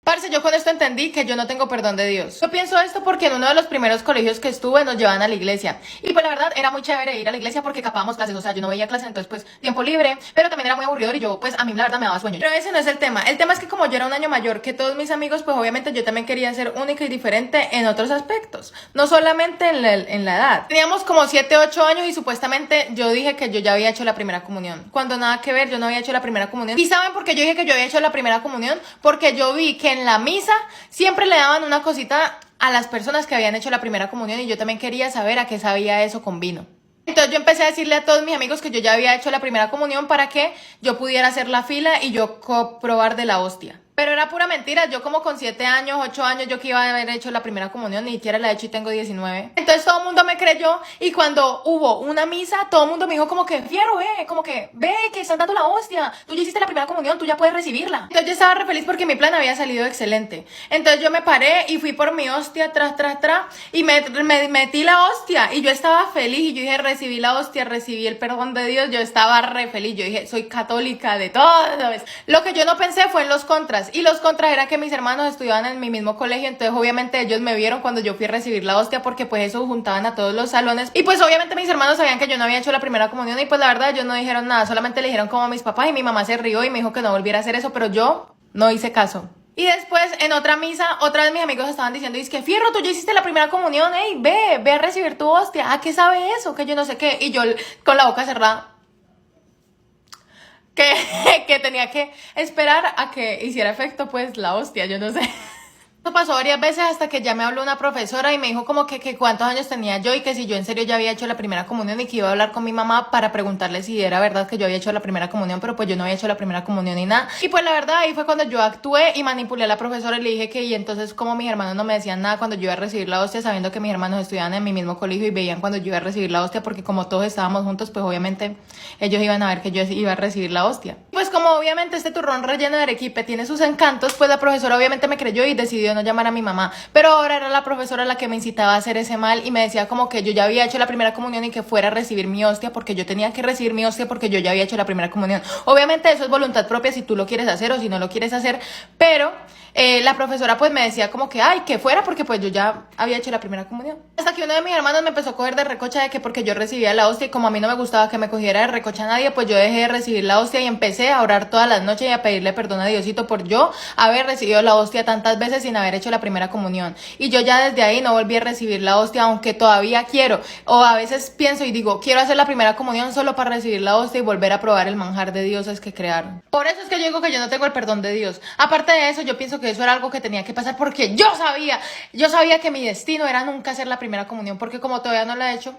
Parce, yo con esto entendí que yo no tengo perdón de Dios. Yo pienso esto porque en uno de los primeros colegios que estuve nos llevaban a la iglesia. Y pues la verdad era muy chévere ir a la iglesia porque capábamos clases, o sea, yo no veía clases, entonces pues tiempo libre, pero también era muy aburrido y yo pues a mí la verdad me daba sueño. Pero ese no es el tema. El tema es que como yo era un año mayor que todos mis amigos, pues obviamente yo también quería ser única y diferente en otros aspectos. No solamente en la edad. Teníamos como 7, 8 años y supuestamente yo dije que yo ya había hecho la primera comunión. Cuando nada que ver, yo no había hecho la primera comunión. ¿Y saben por qué yo dije que yo había hecho la primera comunión? Porque yo vi que en la misa siempre le daban una cosita a las personas que habían hecho la primera comunión y yo también quería saber a qué sabía eso con vino. Entonces yo empecé a decirle a todos mis amigos que yo ya había hecho la primera comunión para que yo pudiera hacer la fila y yo probar de la hostia. Pero era pura mentira, yo como con 7 años, 8 años, yo que iba a haber hecho la primera comunión, ni siquiera la he hecho y tengo 19. Entonces todo el mundo me creyó y cuando hubo una misa, todo el mundo me dijo como que, Fierro, como que, ve, que están dando la hostia, tú ya hiciste la primera comunión, tú ya puedes recibirla. Entonces yo estaba re feliz porque mi plan había salido excelente. Entonces yo me paré y fui por mi hostia, tras, y me metí la hostia y yo estaba feliz y yo dije, recibí la hostia, recibí el perdón de Dios, yo estaba re feliz, yo dije, soy católica de todo. Lo que yo no pensé fue en los contras. Y los contras era que mis hermanos estudiaban en mi mismo colegio, entonces obviamente ellos me vieron cuando yo fui a recibir la hostia porque pues eso juntaban a todos los salones y pues obviamente mis hermanos sabían que yo no había hecho la primera comunión y pues la verdad ellos no dijeron nada, solamente le dijeron como a mis papás y mi mamá se rió y me dijo que no volviera a hacer eso, pero yo no hice caso. Y después, en otra misa, otra vez mis amigos estaban diciendo, es que Fierro, tú ya hiciste la primera comunión, ve a recibir tu hostia, ¿a qué sabe eso? Que yo no sé qué, y yo con la boca cerrada, que tenía que esperar a que hiciera efecto, pues, la hostia, yo no sé. Esto pasó varias veces hasta que ya me habló una profesora y me dijo como que cuántos años tenía yo y que si yo en serio ya había hecho la primera comunión y que iba a hablar con mi mamá para preguntarle si era verdad que yo había hecho la primera comunión, pero pues yo no había hecho la primera comunión ni nada. Y pues la verdad ahí fue cuando yo actué y manipulé a la profesora y le dije que y entonces como mis hermanos no me decían nada cuando yo iba a recibir la hostia, sabiendo que mis hermanos estudiaban en mi mismo colegio y veían cuando yo iba a recibir la hostia, porque como todos estábamos juntos, pues obviamente ellos iban a ver que yo iba a recibir la hostia. Pues como obviamente este turrón relleno de arequipe tiene sus encantos, pues la profesora obviamente me creyó y decidió no llamar a mi mamá. Pero ahora era la profesora la que me incitaba a hacer ese mal y me decía como que yo ya había hecho la primera comunión y que fuera a recibir mi hostia porque yo tenía que recibir mi hostia porque yo ya había hecho la primera comunión. Obviamente eso es voluntad propia si tú lo quieres hacer o si no lo quieres hacer, pero la profesora pues me decía como que ay, que fuera porque pues yo ya había hecho la primera comunión. Hasta que uno de mis hermanos me empezó a coger de recocha de que porque yo recibía la hostia y como a mí no me gustaba que me cogiera de recocha a nadie, pues yo dejé de recibir la hostia y empecé a orar todas las noches y a pedirle perdón a Diosito por yo haber recibido la hostia tantas veces sin haber hecho la primera comunión. Y yo ya desde ahí no volví a recibir la hostia, aunque todavía quiero, o a veces pienso y digo, quiero hacer la primera comunión solo para recibir la hostia y volver a probar el manjar de dioses que crearon. Por eso es que yo digo que yo no tengo el perdón de Dios. Aparte de eso, yo pienso que eso era algo que tenía que pasar porque yo sabía que mi destino era nunca hacer la primera comunión, porque como todavía no la he hecho,